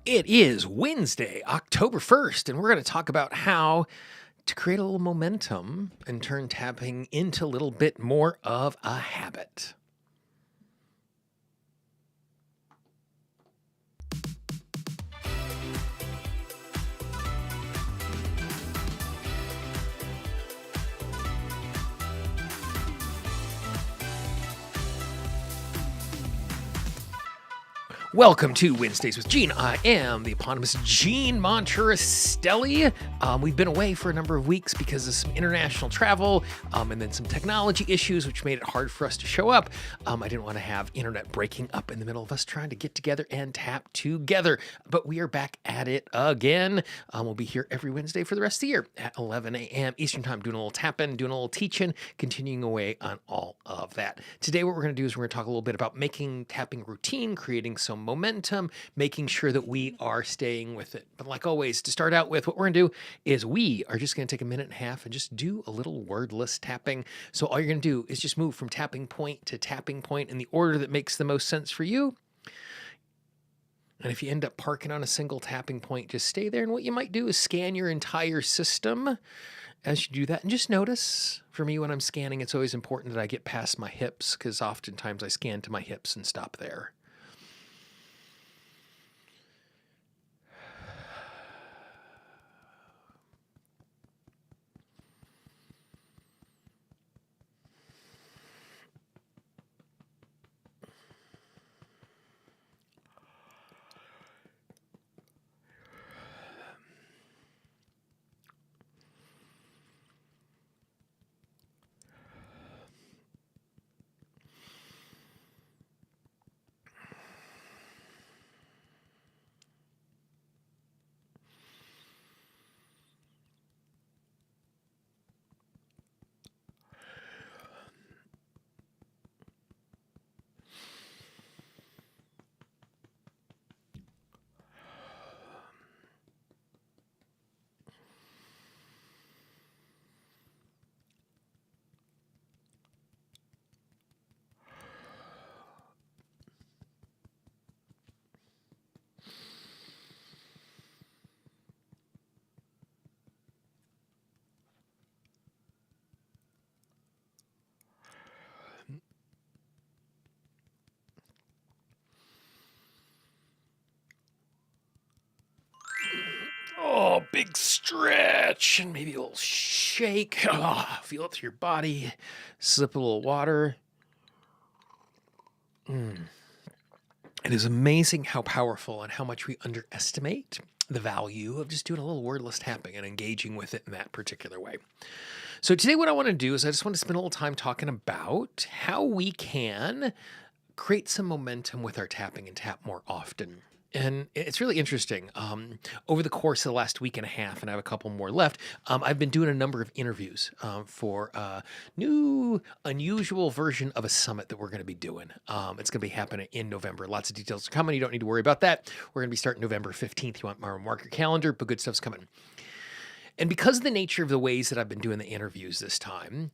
It is Wednesday, October 1st, and we're going to talk about how to create a little momentum and turn tapping into a little bit more of a habit. Welcome to Wednesdays with Gene. I am the eponymous Gene Monturistelli. We've been away for a number of weeks because of some international travel and then some technology issues, which made it hard for us to show up. I didn't want to have internet breaking up in the middle of us trying to get together and tap together. But we are back at it again. We'll be here every Wednesday for the rest of the year at 11 a.m. Eastern Time, doing a little tapping, doing a little teaching, continuing away on all of that. Today, what we're going to do is we're going to talk a little bit about making tapping routine, creating some momentum, making sure that we are staying with it. But like always, to start out with, what we're going to do is we are just going to take a minute and a half and just do a little wordless tapping. So all you're going to do is just move from tapping point to tapping point in the order that makes the most sense for you. And if you end up parking on a single tapping point, just stay there. And what you might do is scan your entire system as you do that. And just notice, for me, when I'm scanning, it's always important that I get past my hips, because oftentimes I scan to my hips and stop there. Oh, big stretch and maybe a little shake. Oh, feel it through your body. Sip a little water. It is amazing how powerful and how much we underestimate the value of just doing a little wordless tapping and engaging with it in that particular way. So today what I want to do is I just want to spend a little time talking about how we can create some momentum with our tapping and tap more often. And it's really interesting. Over the course of the last week and a half, and I have a couple more left, I've been doing a number of interviews for a new, unusual version of a summit that we're going to be doing. It's going to be happening in November. Lots of details are coming. You don't need to worry about that. We're going to be starting November 15th. You want to mark your calendar, but good stuff's coming. And because of the nature of the ways that I've been doing the interviews this time,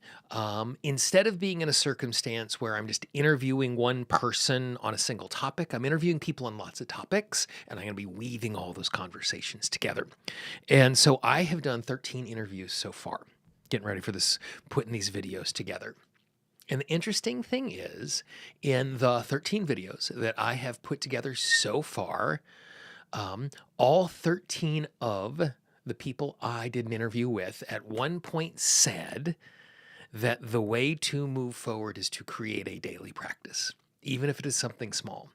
instead of being in a circumstance where I'm just interviewing one person on a single topic, I'm interviewing people on lots of topics, and I'm going to be weaving all those conversations together. And so I have done 13 interviews so far, getting ready for this, putting these videos together. And the interesting thing is, in the 13 videos that I have put together so far, all 13 of the people I did an interview with at one point said that the way to move forward is to create a daily practice, even if it is something small.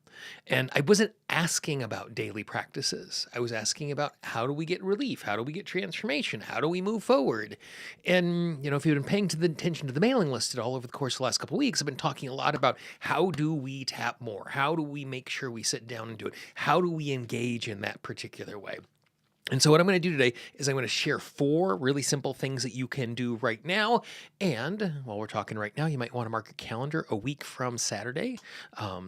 And I wasn't asking about daily practices. I was asking about, how do we get relief? How do we get transformation? How do we move forward? And, if you've been paying attention to the mailing list all over the course of the last couple of weeks, I've been talking a lot about, how do we tap more? How do we make sure we sit down and do it? How do we engage in that particular way? And so what I'm going to do today is I'm going to share 4 really simple things that you can do right now. And while we're talking right now, you might want to mark your calendar a week from Saturday.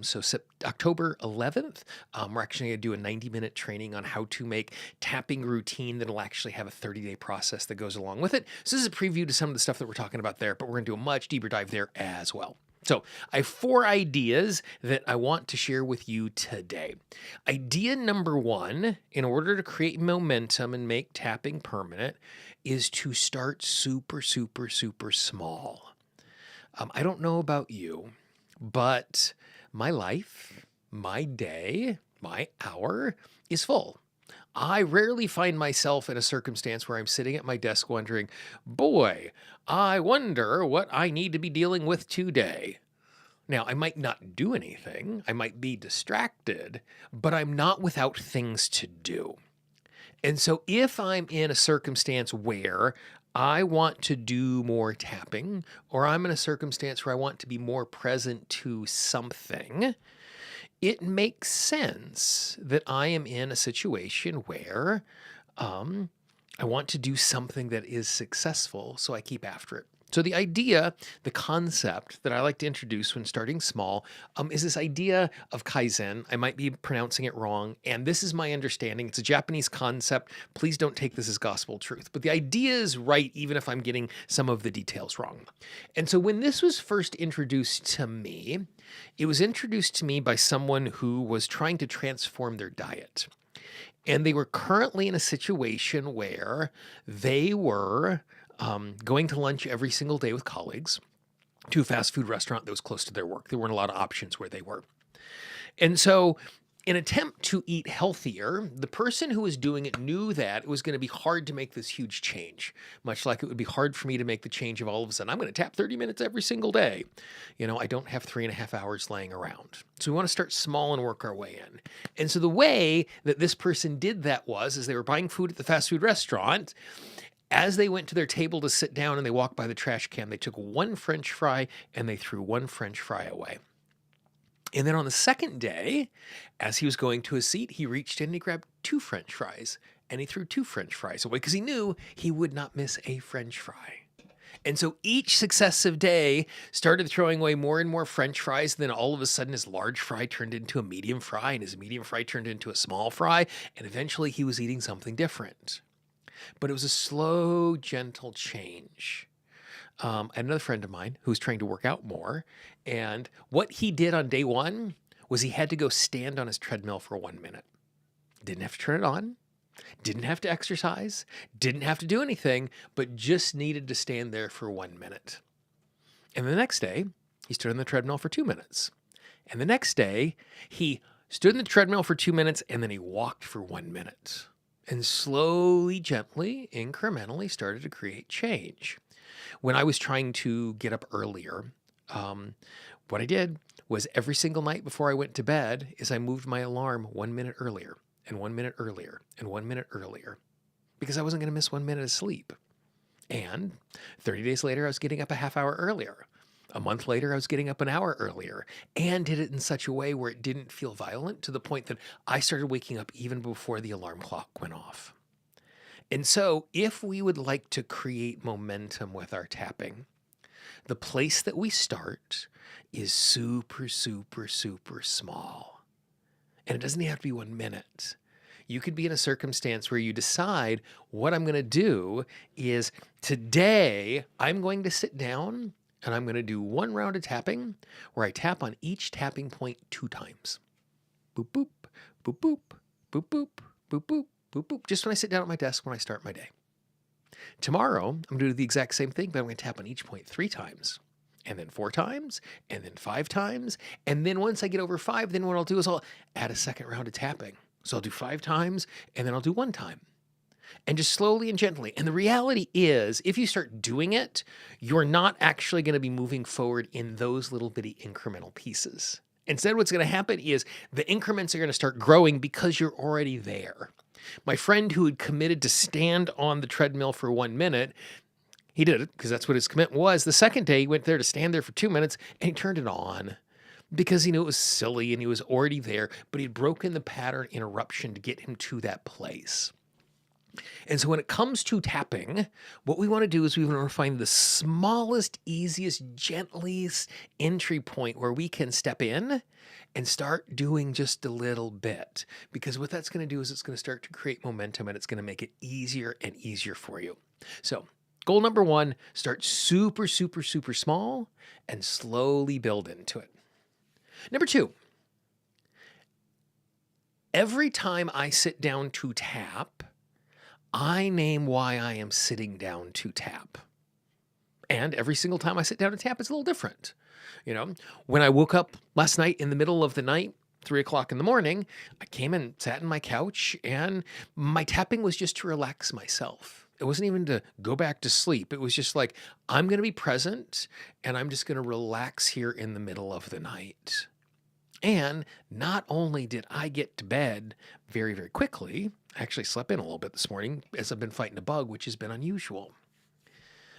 So October 11th, we're actually going to do a 90-minute training on how to make tapping routine that'll actually have a 30-day process that goes along with it. So this is a preview to some of the stuff that we're talking about there, but we're going to do a much deeper dive there as well. So, I have 4 ideas that I want to share with you today. Idea number 1, in order to create momentum and make tapping permanent, is to start super, super, super small. I don't know about you, but my life, my day, my hour is full. I rarely find myself in a circumstance where I'm sitting at my desk wondering, boy, I wonder what I need to be dealing with today. Now, I might not do anything, I might be distracted, but I'm not without things to do. And so if I'm in a circumstance where I want to do more tapping, or I'm in a circumstance where I want to be more present to something, it makes sense that I am in a situation where I want to do something that is successful, so I keep after it. So the idea, the concept that I like to introduce when starting small is this idea of Kaizen. I might be pronouncing it wrong, and this is my understanding. It's a Japanese concept. Please don't take this as gospel truth, but the idea is right, even if I'm getting some of the details wrong. And so when this was first introduced to me, it was introduced to me by someone who was trying to transform their diet. And they were currently in a situation where they were going to lunch every single day with colleagues to a fast food restaurant that was close to their work. There weren't a lot of options where they were. And so, in an attempt to eat healthier, the person who was doing it knew that it was going to be hard to make this huge change, much like it would be hard for me to make the change of all of a sudden, I'm going to tap 30 minutes every single day. I don't have 3.5 hours laying around. So we want to start small and work our way in. And so the way that this person did that was, as they were buying food at the fast food restaurant, as they went to their table to sit down and they walked by the trash can, they took one French fry and they threw one French fry away. And then on the second day, as he was going to his seat, he reached in and he grabbed 2 French fries and he threw 2 French fries away because he knew he would not miss a French fry. And so each successive day started throwing away more and more French fries. And then all of a sudden, his large fry turned into a medium fry and his medium fry turned into a small fry. And eventually he was eating something different. But it was a slow, gentle change. I had another friend of mine who was trying to work out more. And what he did on day 1 was he had to go stand on his treadmill for 1 minute. Didn't have to turn it on. Didn't have to exercise. Didn't have to do anything, but just needed to stand there for 1 minute. And the next day, he stood on the treadmill for 2 minutes. And the next day, he stood on the treadmill for 2 minutes and then he walked for 1 minute. And slowly, gently, incrementally started to create change. When I was trying to get up earlier, what I did was every single night before I went to bed is I moved my alarm 1 minute earlier and 1 minute earlier and 1 minute earlier because I wasn't going to miss 1 minute of sleep. And 30 days later, I was getting up a half hour earlier. A month later, I was getting up an hour earlier and did it in such a way where it didn't feel violent to the point that I started waking up even before the alarm clock went off. And so if we would like to create momentum with our tapping, the place that we start is super, super, super small. And it doesn't have to be 1 minute. You could be in a circumstance where you decide what I'm going to do is today I'm going to sit down and I'm going to do 1 round of tapping where I tap on each tapping point 2 times. Boop, boop, boop, boop, boop, boop, boop, boop, boop, boop. Just when I sit down at my desk when I start my day. Tomorrow, I'm going to do the exact same thing, but I'm going to tap on each point 3 times. And then 4 times, and then 5 times. And then once I get over 5, then what I'll do is I'll add a second round of tapping. So I'll do 5 times, and then I'll do 1 time. And just slowly and gently. And the reality is, if you start doing it, you're not actually going to be moving forward in those little bitty incremental pieces. Instead, what's going to happen is the increments are going to start growing because you're already there. My friend who had committed to stand on the treadmill for 1 minute, he did it because that's what his commitment was. The second day, he went there to stand there for 2 minutes and he turned it on because he knew it was silly and he was already there, but he'd broken the pattern interruption to get him to that place. And so when it comes to tapping, what we want to do is we want to find the smallest, easiest, gentlest entry point where we can step in and start doing just a little bit. Because what that's going to do is it's going to start to create momentum and it's going to make it easier and easier for you. So Goal number one, start super, super, super small and slowly build into it. Number two, every time I sit down to tap, I name why I am sitting down to tap. And every single time I sit down to tap, it's a little different. When I woke up last night in the middle of the night, 3 o'clock in the morning, I came and sat on my couch, and my tapping was just to relax myself. It wasn't even to go back to sleep. It was just like, I'm going to be present and I'm just going to relax here in the middle of the night. And not only did I get to bed very, very quickly, I actually slept in a little bit this morning as I've been fighting a bug, which has been unusual.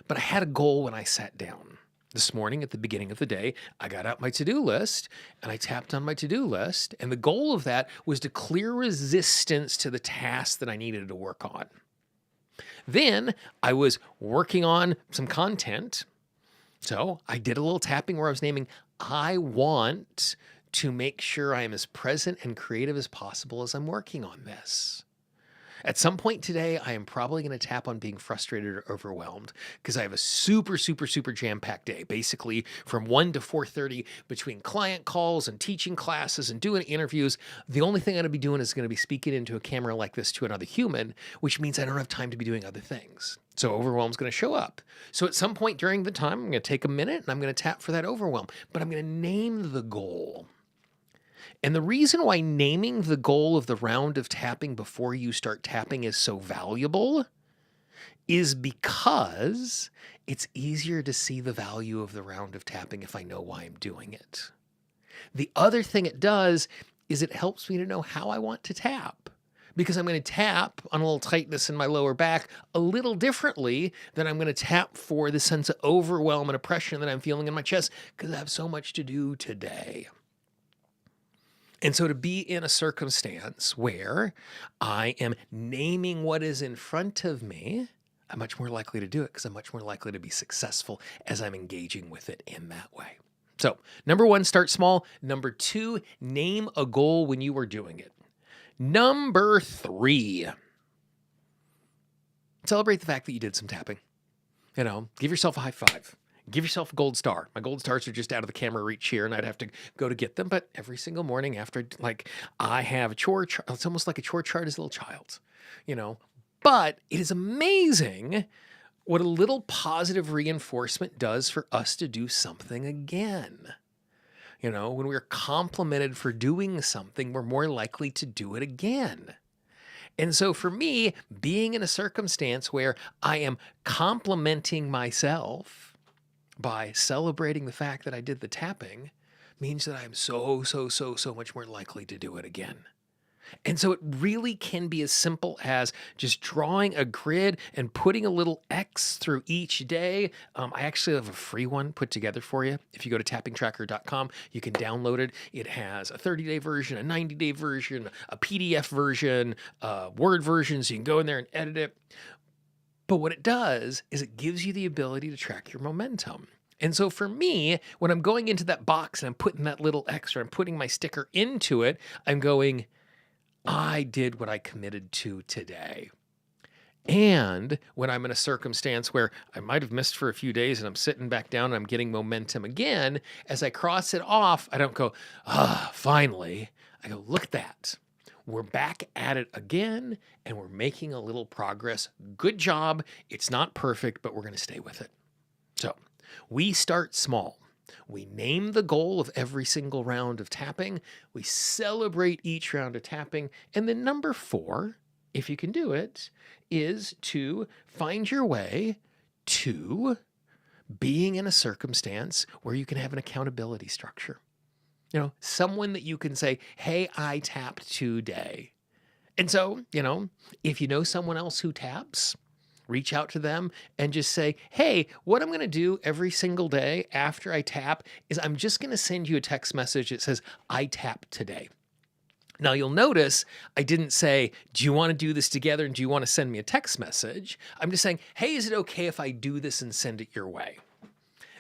But I had a goal when I sat down. This morning at the beginning of the day, I got out my to-do list and I tapped on my to-do list. And the goal of that was to clear resistance to the task that I needed to work on. Then I was working on some content. So I did a little tapping where I was naming, I want to make sure I am as present and creative as possible as I'm working on this. At some point today, I am probably going to tap on being frustrated or overwhelmed because I have a super, super, super jam-packed day. Basically, from 1 to 4:30 between client calls and teaching classes and doing interviews, the only thing I'm going to be doing is going to be speaking into a camera like this to another human, which means I don't have time to be doing other things. So overwhelm's going to show up. So at some point during the time, I'm going to take a minute and I'm going to tap for that overwhelm, but I'm going to name the goal. And the reason why naming the goal of the round of tapping before you start tapping is so valuable is because it's easier to see the value of the round of tapping if I know why I'm doing it. The other thing it does is it helps me to know how I want to tap, because I'm going to tap on a little tightness in my lower back a little differently than I'm going to tap for the sense of overwhelm and oppression that I'm feeling in my chest because I have so much to do today. And so to be in a circumstance where I am naming what is in front of me, I'm much more likely to do it because I'm much more likely to be successful as I'm engaging with it in that way. So number one, start small. Number two, name a goal when you are doing it. Number three, celebrate the fact that you did some tapping. Give yourself a high five. Give yourself a gold star. My gold stars are just out of the camera reach here, and I'd have to go to get them. But every single morning after, I have a chore chart. It's almost like a chore chart as a little child, But it is amazing what a little positive reinforcement does for us to do something again. When we're complimented for doing something, we're more likely to do it again. And so for me, being in a circumstance where I am complimenting myself by celebrating the fact that I did the tapping means that I'm so much more likely to do it again. And so it really can be as simple as just drawing a grid and putting a little X through each day. I actually have a free one put together for you. If you go to tappingtracker.com, you can download it. It has a 30-day version, a 90-day version, a PDF version, a Word version, so you can go in there and edit it. But what it does is it gives you the ability to track your momentum. And so for me, when I'm going into that box and I'm putting that little X or I'm putting my sticker into it, I'm going, I did what I committed to today. And when I'm in a circumstance where I might have missed for a few days and I'm sitting back down and I'm getting momentum again, as I cross it off, I don't go, finally. I go, look at that. We're back at it again, and we're making a little progress. Good job. It's not perfect, but we're going to stay with it. So we start small. We name the goal of every single round of tapping. We celebrate each round of tapping. And then number 4, if you can do it, is to find your way to being in a circumstance where you can have an accountability structure. Someone that you can say, hey, I tapped today. And so, if you know someone else who taps, reach out to them and just say, hey, what I'm going to do every single day after I tap is I'm just going to send you a text message that says, I tapped today. Now, you'll notice I didn't say, do you want to do this together and do you want to send me a text message? I'm just saying, hey, is it okay if I do this and send it your way?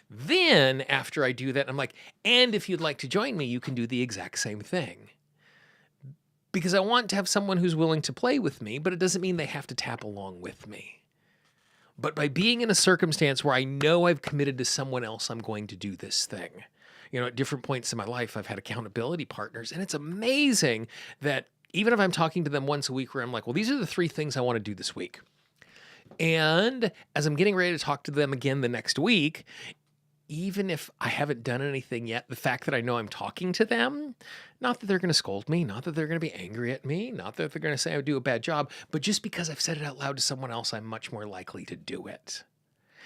Then after I do that, I'm like, and if you'd like to join me, you can do the exact same thing. Because I want to have someone who's willing to play with me, but it doesn't mean they have to tap along with me. But by being in a circumstance where I know I've committed to someone else, I'm going to do this thing. At different points in my life, I've had accountability partners, and it's amazing that even if I'm talking to them once a week where I'm like, well, these are the 3 things I want to do this week. And as I'm getting ready to talk to them again the next week, even if I haven't done anything yet, the fact that I know I'm talking to them, not that they're going to scold me, not that they're going to be angry at me, not that they're going to say I do a bad job, but just because I've said it out loud to someone else, I'm much more likely to do it.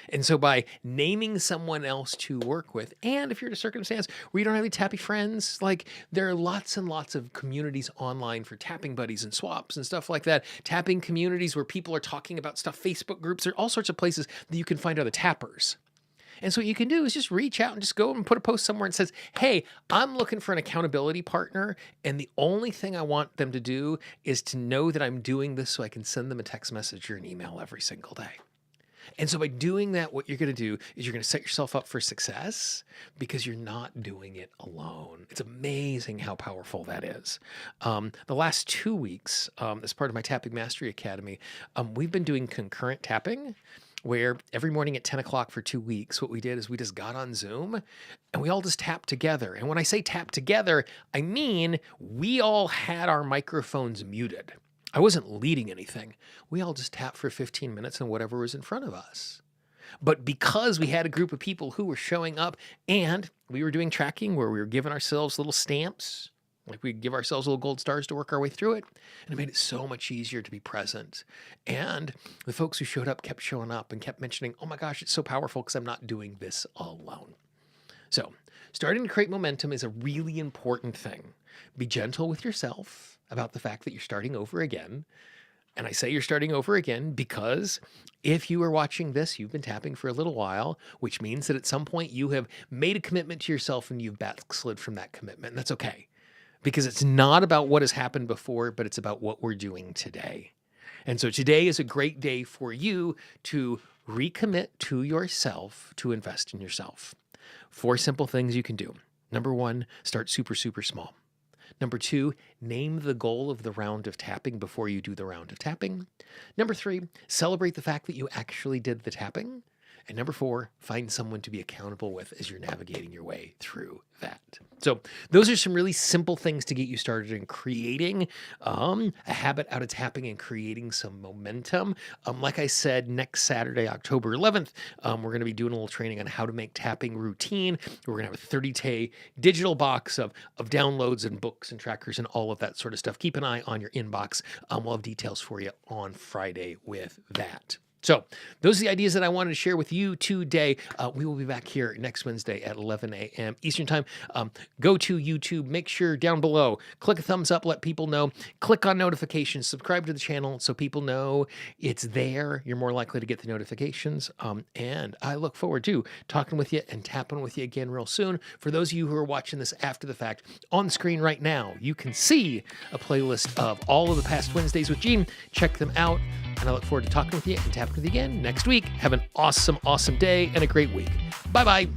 And so by naming someone else to work with, and if you're in a circumstance where you don't have any tappy friends, like there are lots and lots of communities online for tapping buddies and swaps and stuff like that, tapping communities where people are talking about stuff, Facebook groups, there are all sorts of places that you can find other tappers. And so what you can do is just reach out and just go and put a post somewhere and says, hey, I'm looking for an accountability partner. And the only thing I want them to do is to know that I'm doing this so I can send them a text message or an email every single day. And so by doing that, what you're going to do is you're going to set yourself up for success because you're not doing it alone. It's amazing how powerful that is. The last 2 weeks, as part of my Tapping Mastery Academy, we've been doing concurrent tapping, where every morning at 10 o'clock for 2 weeks, what we did is we just got on Zoom and we all just tapped together. And when I say tap together, I mean we all had our microphones muted. I wasn't leading anything. We all just tapped for 15 minutes and whatever was in front of us. But because we had a group of people who were showing up and we were doing tracking where we were giving ourselves little stamps, like we give ourselves little gold stars to work our way through it. And it made it so much easier to be present. And the folks who showed up kept showing up and kept mentioning, oh my gosh, it's so powerful because I'm not doing this alone. So starting to create momentum is a really important thing. Be gentle with yourself about the fact that you're starting over again. And I say you're starting over again because if you are watching this, you've been tapping for a little while, which means that at some point you have made a commitment to yourself and you've backslid from that commitment. And that's okay. Because it's not about what has happened before, but it's about what we're doing today. And so today is a great day for you to recommit to yourself to invest in yourself. 4 simple things you can do. Number 1, start super, super small. Number 2, name the goal of the round of tapping before you do the round of tapping. Number 3, celebrate the fact that you actually did the tapping. And number 4, find someone to be accountable with as you're navigating your way through that. So those are some really simple things to get you started in creating a habit out of tapping and creating some momentum. Like I said, next Saturday, October 11th, we're going to be doing a little training on how to make tapping routine. We're going to have a 30-day digital box of downloads and books and trackers and all of that sort of stuff. Keep an eye on your inbox. We'll have details for you on Friday with that. So those are the ideas that I wanted to share with you today. We will be back here next Wednesday at 11 a.m. Eastern Time. Go to YouTube. Make sure down below, click a thumbs up, let people know. Click on notifications. Subscribe to the channel so people know it's there. You're more likely to get the notifications. And I look forward to talking with you and tapping with you again real soon. For those of you who are watching this after the fact, on the screen right now, you can see a playlist of all of the past Wednesdays with Gene. Check them out. And I look forward to talking with you and tapping with you again next week. Have an awesome, awesome day and a great week. Bye-bye.